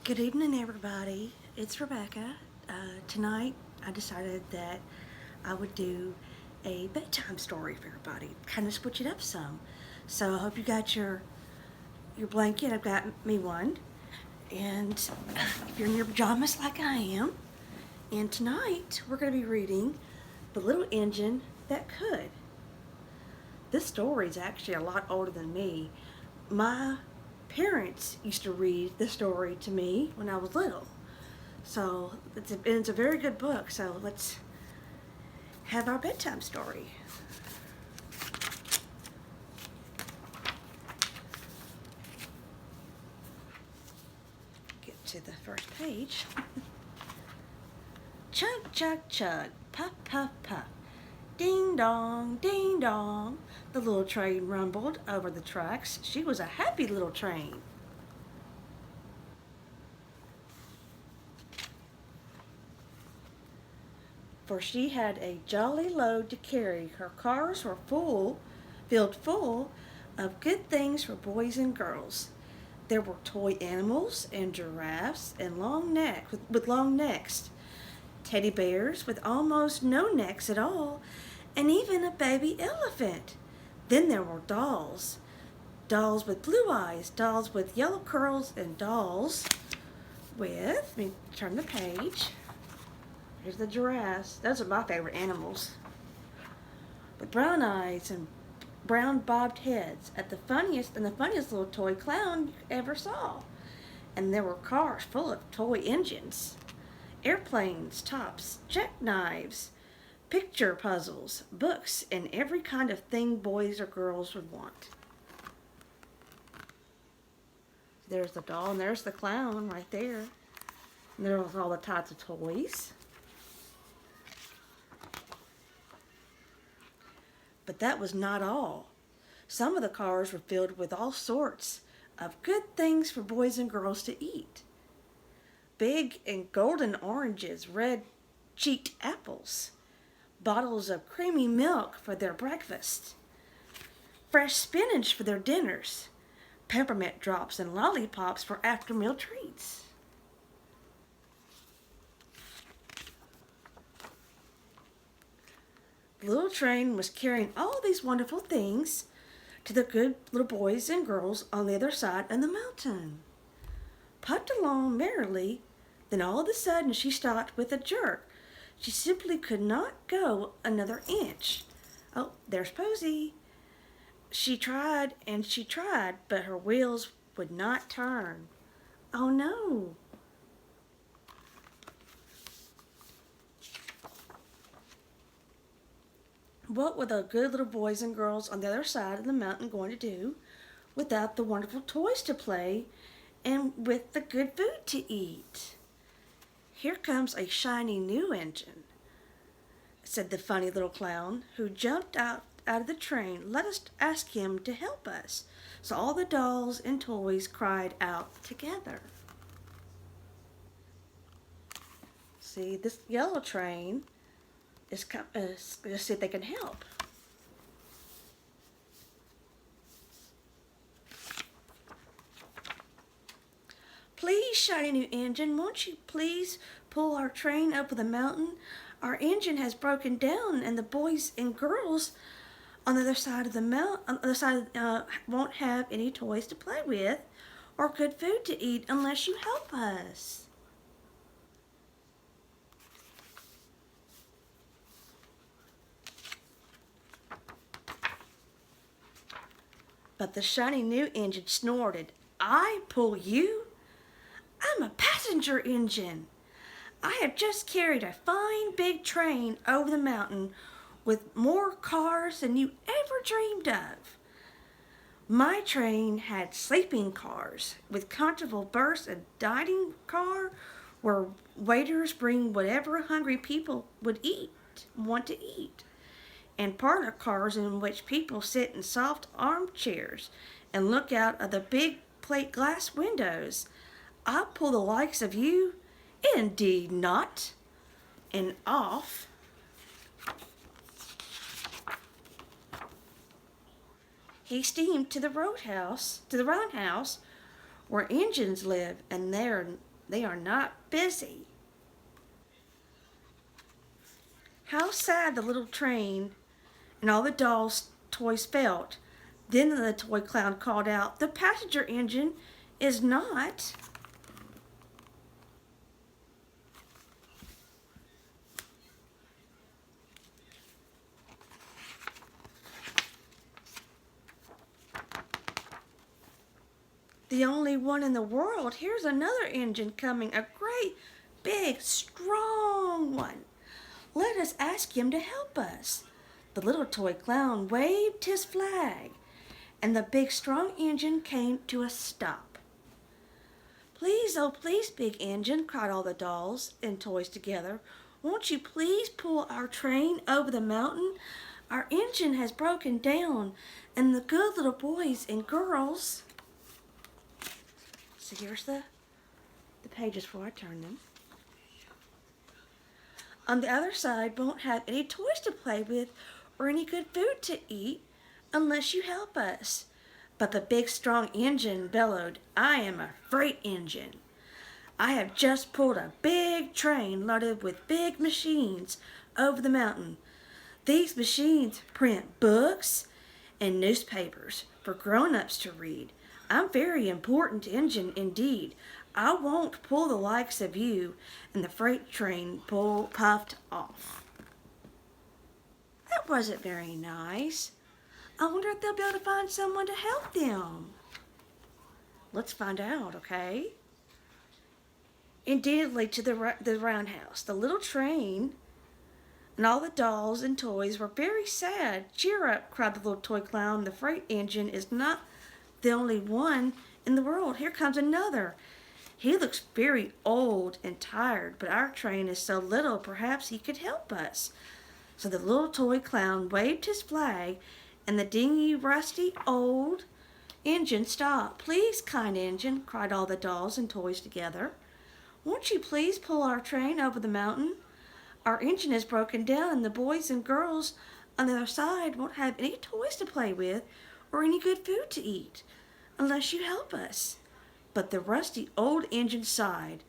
Good evening, everybody. It's Rebecca. Tonight, I decided that I would do a bedtime story for everybody, kind of switch it up some. So I hope you got your blanket. I've got me one, and if you're in your pajamas like I am. And tonight, we're going to be reading "The Little Engine That Could." This story is actually a lot older than me. My parents used to read this story to me when I was little. So it's a very good book. So let's have our bedtime story. Get to the first page. Chug, chug, chug. Puff, puff, puff. Ding dong, ding dong. The little train rumbled over the tracks. She was a happy little train. For she had a jolly load to carry. Her cars were filled full of good things for boys and girls. There were toy animals and giraffes and with long necks, teddy bears with almost no necks at all, and even a baby elephant. Then there were dolls. Dolls with blue eyes, dolls with yellow curls, and dolls with, let me turn the page. Here's the giraffes. Those are my favorite animals. With brown eyes and brown bobbed heads at the funniest little toy clown you ever saw. And there were cars full of toy engines, airplanes, tops, jackknives, picture puzzles, books, and every kind of thing boys or girls would want. There's the doll and there's the clown right there. And there's all the types of toys. But that was not all. Some of the cars were filled with all sorts of good things for boys and girls to eat. Big and golden oranges, red cheeked apples, bottles of creamy milk for their breakfast, fresh spinach for their dinners, peppermint drops and lollipops for after meal treats. The little train was carrying all these wonderful things to the good little boys and girls on the other side of the mountain. Puffed along merrily, then all of a sudden she stopped with a jerk. She simply could not go another inch. Oh, there's Posy. She tried and she tried, but her wheels would not turn. Oh no! What were the good little boys and girls on the other side of the mountain going to do without the wonderful toys to play and with the good food to eat? Here comes a shiny new engine, said the funny little clown, who jumped out of the train. Let us ask him to help us. So all the dolls and toys cried out together. See, this yellow train is let's see if they can help. Please, shiny new engine, won't you please pull our train over the mountain? Our engine has broken down, and the boys and girls on the other side of the mountain, on the other side, won't have any toys to play with or good food to eat unless you help us. But the shiny new engine snorted. I pull you? I'm a passenger engine. I have just carried a fine big train over the mountain with more cars than you ever dreamed of. My train had sleeping cars with comfortable berths, a dining car where waiters bring whatever hungry people want to eat, and parlor cars in which people sit in soft armchairs and look out of the big plate glass windows. I pull the likes of you? Indeed not. And off he steamed to the roundhouse where engines live, and there They are not busy. How sad the little train and all the dolls' toys felt. Then the toy clown called out, "The passenger engine is not." The only one in the world. Here's another engine coming, a great, big, strong one. Let us ask him to help us. The little toy clown waved his flag, and the big, strong engine came to a stop. "Please, oh please, big engine," cried all the dolls and toys together. "Won't you please pull our train over the mountain? Our engine has broken down, and the good little boys and girls..." So here's the pages before I turn them. "On the other side won't have any toys to play with or any good food to eat unless you help us." But the big strong engine bellowed, "I am a freight engine. I have just pulled a big train loaded with big machines over the mountain. These machines print books and newspapers for grown-ups to read. I'm very important engine indeed. I won't pull the likes of you." And the freight train puffed off. That wasn't very nice. I wonder if they'll be able to find someone to help them. Let's find out, okay? Indeedly, to the roundhouse, the little train and all the dolls and toys were very sad. "Cheer up," cried the little toy clown. "The freight engine is not the only one in the world. Here comes another. He looks very old and tired, but our train is so little, perhaps he could help us." So the little toy clown waved his flag, and the dingy, rusty, old engine stopped. "Please, kind engine," cried all the dolls and toys together, "won't you please pull our train over the mountain? Our engine is broken down, and the boys and girls on the other side won't have any toys to play with or any good food to eat unless you help us." But the rusty old engine sighed.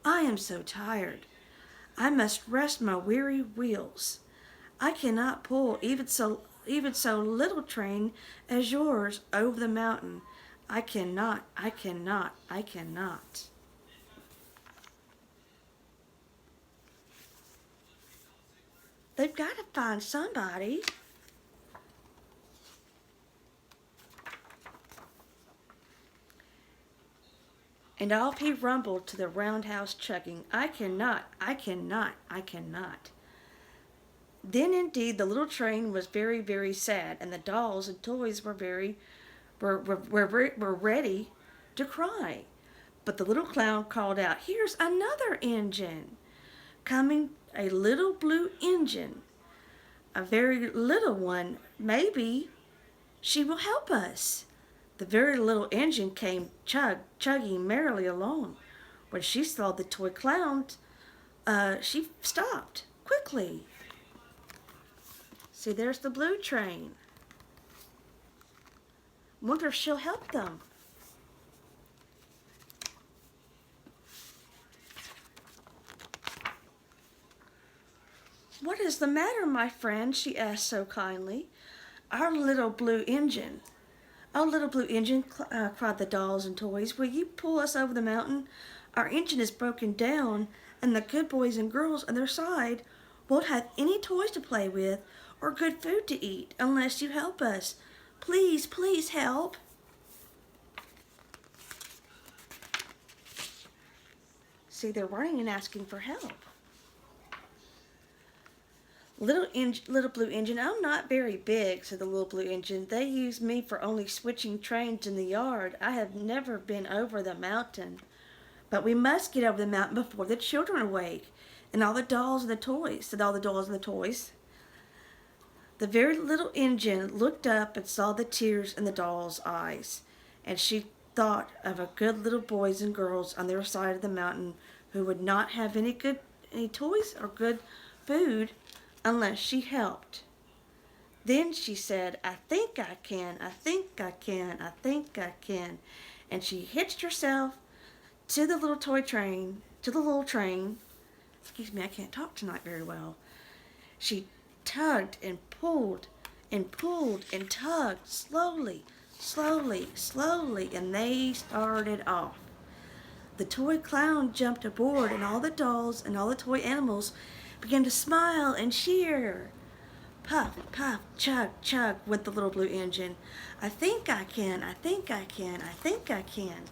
"I am so tired. I must rest my weary wheels. I cannot pull even so little train as yours over the mountain. I cannot, I cannot, I cannot." They've got to find somebody. And off he rumbled to the roundhouse chugging, "I cannot, I cannot, I cannot." Then indeed the little train was very, very sad, and the dolls and toys were ready to cry. But the little clown called out, "Here's another engine coming, a little blue engine, a very little one. Maybe she will help us." The very little engine came chugging merrily along. When she saw the toy clown, she stopped quickly. See, there's the blue train. Wonder if she'll help them. "What is the matter, my friend?" she asked so kindly. "Our little blue engine." "Oh, little blue engine," cried the dolls and toys, "will you pull us over the mountain? Our engine is broken down, and the good boys and girls on their side won't have any toys to play with or good food to eat unless you help us. Please, please help." See, they're running and asking for help. Little blue engine, "I'm not very big," said the little blue engine. "They use me for only switching trains in the yard. I have never been over the mountain." "But we must get over the mountain before the children awake, and all the dolls and the toys," said all the dolls and the toys. The very little engine looked up and saw the tears in the doll's eyes, and she thought of a good little boys and girls on their side of the mountain who would not have any toys or good food unless she helped. Then she said, "I think I can, I think I can, I think I can." And she hitched herself to the little toy train, to the little train. Excuse me, I can't talk tonight very well. She tugged and pulled and pulled and tugged slowly, slowly, slowly, and they started off. The toy clown jumped aboard, and all the dolls and all the toy animals began to smile and cheer. Puff, puff, chug, chug went the little blue engine. I think I can, I think I can, I think I can.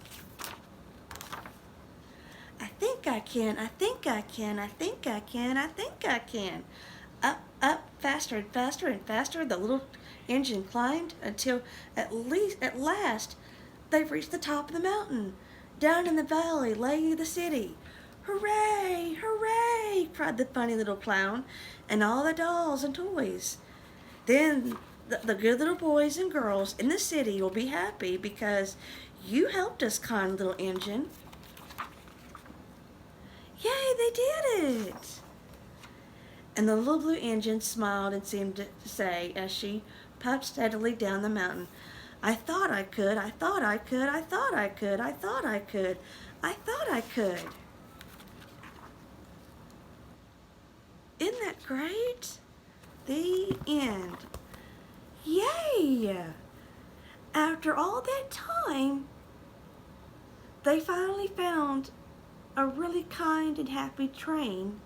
I think I can, I think I can, I think I can, I think I can. Up, up, faster and faster and faster the little engine climbed until at last they reached the top of the mountain. Down in the valley lay the city. Hooray, hooray, cried the funny little clown and all the dolls and toys. Then the good little boys and girls in the city will be happy because you helped us, kind little engine. Yay, they did it! And the little blue engine smiled and seemed to say as she puffed steadily down the mountain, I thought I could, I thought I could, I thought I could, I thought I could, I thought I could. Isn't that great? The end. Yay! After all that time, they finally found a really kind and happy train,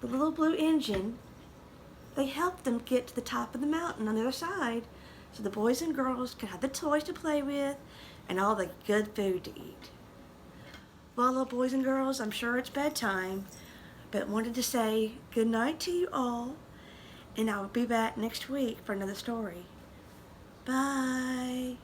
the little blue engine. They helped them get to the top of the mountain on the other side so the boys and girls could have the toys to play with and all the good food to eat. Well, little boys and girls, I'm sure it's bedtime, but wanted to say good night to you all, and I'll be back next week for another story. Bye.